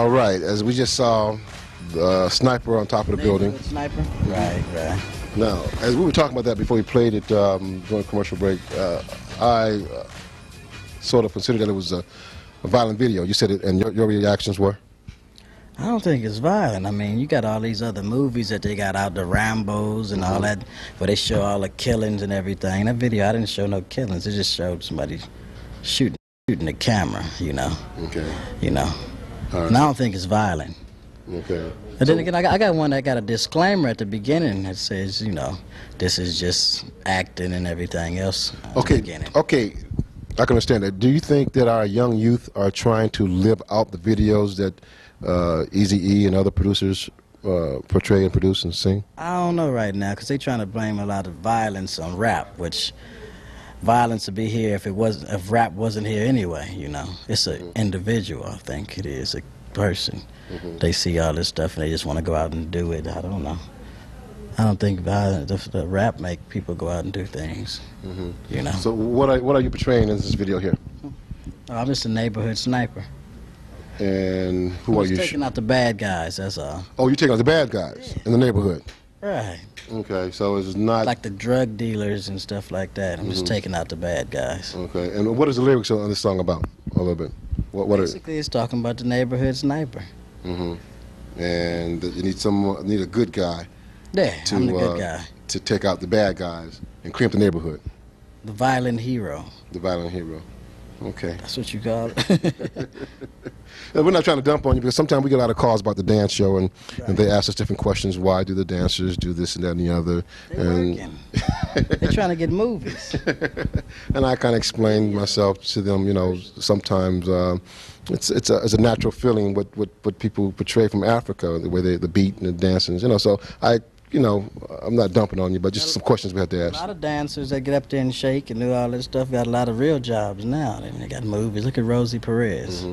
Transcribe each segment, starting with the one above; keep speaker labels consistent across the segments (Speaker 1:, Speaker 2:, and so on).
Speaker 1: All right, as we just saw, the sniper on top of the building.
Speaker 2: Sniper? Right, right.
Speaker 1: Now, as we were talking about that before we played it during the commercial break, I sort of considered that it was a violent video. You said it, and your reactions were?
Speaker 2: I don't think it's violent. I mean, you got all these other movies that they got out, the Rambos and all that, where they show all the killings and everything. That video, I didn't show no killings. It just showed somebody shooting the camera, you know.
Speaker 1: Okay.
Speaker 2: You know.
Speaker 1: All right.
Speaker 2: And I don't think it's violent.
Speaker 1: Okay.
Speaker 2: But then again, I got one that got a disclaimer at the beginning that says, you know, this is just acting and everything else.
Speaker 1: Okay. Okay. I can understand that. Do you think that our young youth are trying to live out the videos that Eazy-E and other producers portray and produce and sing?
Speaker 2: I don't know right now, because they're trying to blame a lot of violence on rap, which violence would be here if rap wasn't here anyway, you know. It's an individual, I think it is, a person. They see all this stuff and they just want to go out and do it. I don't know. I don't think the rap make people go out and do things, you know.
Speaker 1: So what are you portraying in this video here?
Speaker 2: Oh, I'm just a neighborhood sniper.
Speaker 1: And who are you?
Speaker 2: Taking out the bad guys, that's all.
Speaker 1: Oh, you're taking out the bad guys in the neighborhood?
Speaker 2: Right.
Speaker 1: Okay, so it's not...
Speaker 2: like the drug dealers and stuff like that. I'm just taking out the bad guys.
Speaker 1: Okay, and what is the lyrics on this song about, a little bit?
Speaker 2: Basically, it's talking about the neighborhood sniper.
Speaker 1: And you need a good guy.
Speaker 2: Yeah, I'm the good guy.
Speaker 1: To take out the bad guys and clean up the neighborhood.
Speaker 2: The violent hero.
Speaker 1: The violent hero. Okay.
Speaker 2: That's what you call it.
Speaker 1: We're not trying to dump on you, because sometimes we get a lot of calls about the dance show, and they ask us different questions. Why do the dancers do this and that and the other?
Speaker 2: They're working. They're trying to get movies.
Speaker 1: And I kind of explained myself to them, you know, sometimes it's a natural feeling what people portray from Africa, the way the beat and the dancing, you know. So I'm not dumping on you, but just some questions we have to ask.
Speaker 2: A lot of dancers that get up there and shake and do all this stuff got a lot of real jobs now. They got movies. Look at Rosie Perez.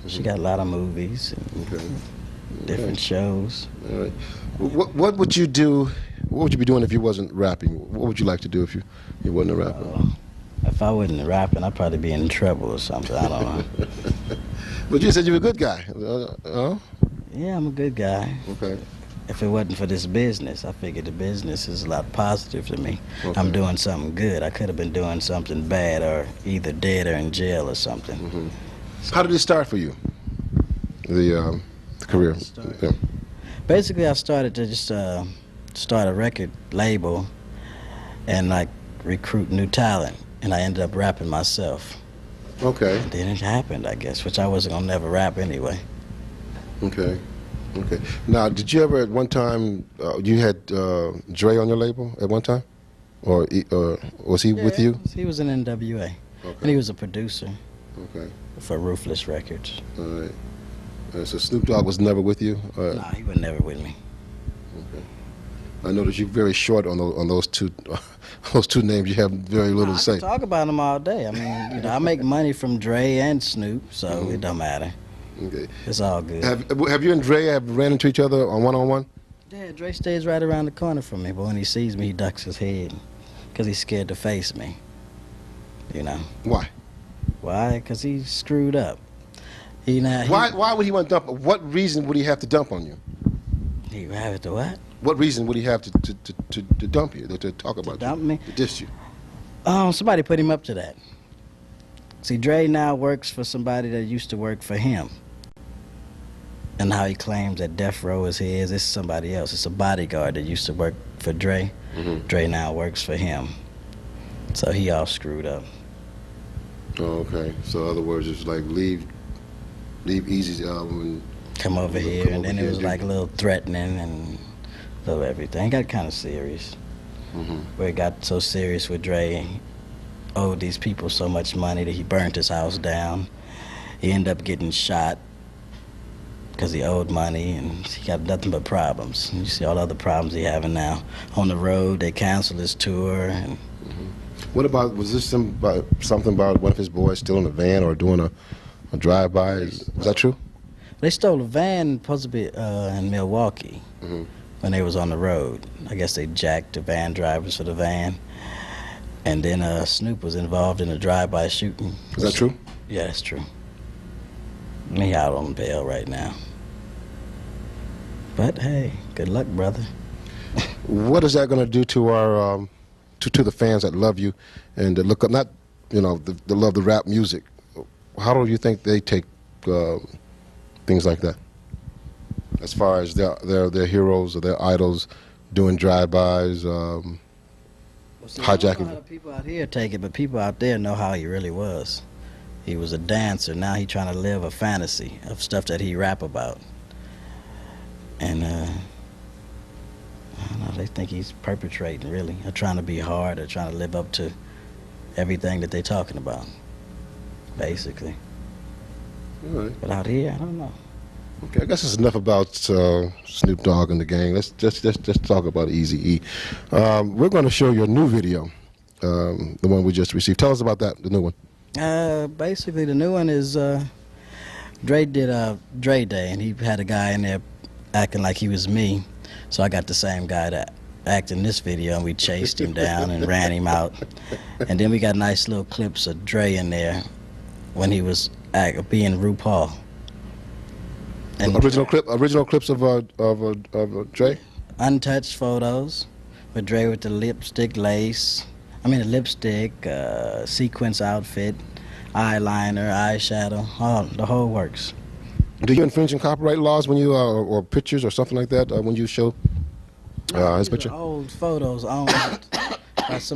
Speaker 2: She got a lot of movies and different shows.
Speaker 1: All right. What would you do? What would you be doing if you wasn't rapping? What would you like to do if you wasn't a rapper?
Speaker 2: If I wasn't rapping, I'd probably be in trouble or something. I don't know.
Speaker 1: But you said you were a good guy.
Speaker 2: Yeah, I'm a good guy.
Speaker 1: Okay.
Speaker 2: If it wasn't for this business, I figured the business is a lot positive to me.
Speaker 1: Okay.
Speaker 2: I'm doing something good. I could have been doing something bad or either dead or in jail or something.
Speaker 1: How did it start for you, the career? Yeah.
Speaker 2: Basically, I started to just start a record label and like recruit new talent, and I ended up rapping myself.
Speaker 1: Okay.
Speaker 2: And then it happened, I guess, which I wasn't gonna never rap anyway.
Speaker 1: Okay. Okay. Now, did you ever at one time, you had Dre on your label at one time? Or was he with you?
Speaker 2: He was in NWA.
Speaker 1: Okay.
Speaker 2: And he was a producer.
Speaker 1: Okay.
Speaker 2: For Ruthless Records.
Speaker 1: All right. So Snoop Dogg was never with you?
Speaker 2: No, he was never with me.
Speaker 1: Okay. I noticed you're very short on those two names. You have very little to say.
Speaker 2: I can talk about them all day. I mean, you know, I make money from Dre and Snoop, so it don't matter.
Speaker 1: Okay.
Speaker 2: It's all good.
Speaker 1: Have you and Dre ran into each other on one-on-one?
Speaker 2: Yeah, Dre stays right around the corner from me, but when he sees me, he ducks his head because he's scared to face me. You know.
Speaker 1: Why?
Speaker 2: Why? Because he's screwed up.
Speaker 1: Why would he want to dump? What reason would he have to dump on you?
Speaker 2: He have to what?
Speaker 1: What reason would he have to dump you, to talk about you?
Speaker 2: Dump me?
Speaker 1: To diss you?
Speaker 2: Somebody put him up to that. See, Dre now works for somebody that used to work for him. And how he claims that Death Row is his, it's somebody else. It's a bodyguard that used to work for Dre. Dre now works for him. So he all screwed up.
Speaker 1: Oh, okay. So in other words, it's like leave Eazy's album and
Speaker 2: come over here, and then it was like a little threatening and a little everything. It got kind of serious. Where it got so serious with Dre, owed these people so much money that he burnt his house down. He ended up getting shot because he owed money, and he got nothing but problems. You see all the other problems he having now. On the road, they canceled his tour. And
Speaker 1: what about, was this something about one of his boys still in a van or doing a drive-by? Is that true?
Speaker 2: They stole a van, supposed to be in Milwaukee, when they was on the road. I guess they jacked the van drivers for the van. And then Snoop was involved in a drive-by shooting.
Speaker 1: Is that true?
Speaker 2: Yeah, that's true. He out on bail right now. But hey, good luck, brother.
Speaker 1: What is that going to do to our to the fans that love you and that look up, not the love the rap music? How do you think they take things like that, as far as their heroes or their idols doing drive-bys,
Speaker 2: See, I don't know
Speaker 1: hijacking?
Speaker 2: how the people out here take it, but people out there know how he really was. He was a dancer. Now he's trying to live a fantasy of stuff that he rap about. And I don't know, they think he's perpetrating, really, or trying to be hard, or trying to live up to everything that they're talking about, basically.
Speaker 1: All right.
Speaker 2: But out here, I don't know.
Speaker 1: Okay, I guess it's enough about Snoop Dogg and the gang. Let's just talk about Eazy-E. We're going to show you a new video, the one we just received. Tell us about that, the new one.
Speaker 2: Basically, the new one is Dre did a Dre Day, and he had a guy in there acting like he was me. So I got the same guy to act in this video, and we chased him down and ran him out. And then we got nice little clips of Dre in there when he was being RuPaul. And
Speaker 1: Original clips of Dre.
Speaker 2: Untouched photos with Dre with the lipstick lace. I mean, the lipstick, sequence outfit, eyeliner, eyeshadow, the whole works.
Speaker 1: Do you infringe on copyright laws when you or pictures or something like that when you show his picture?
Speaker 2: Old photos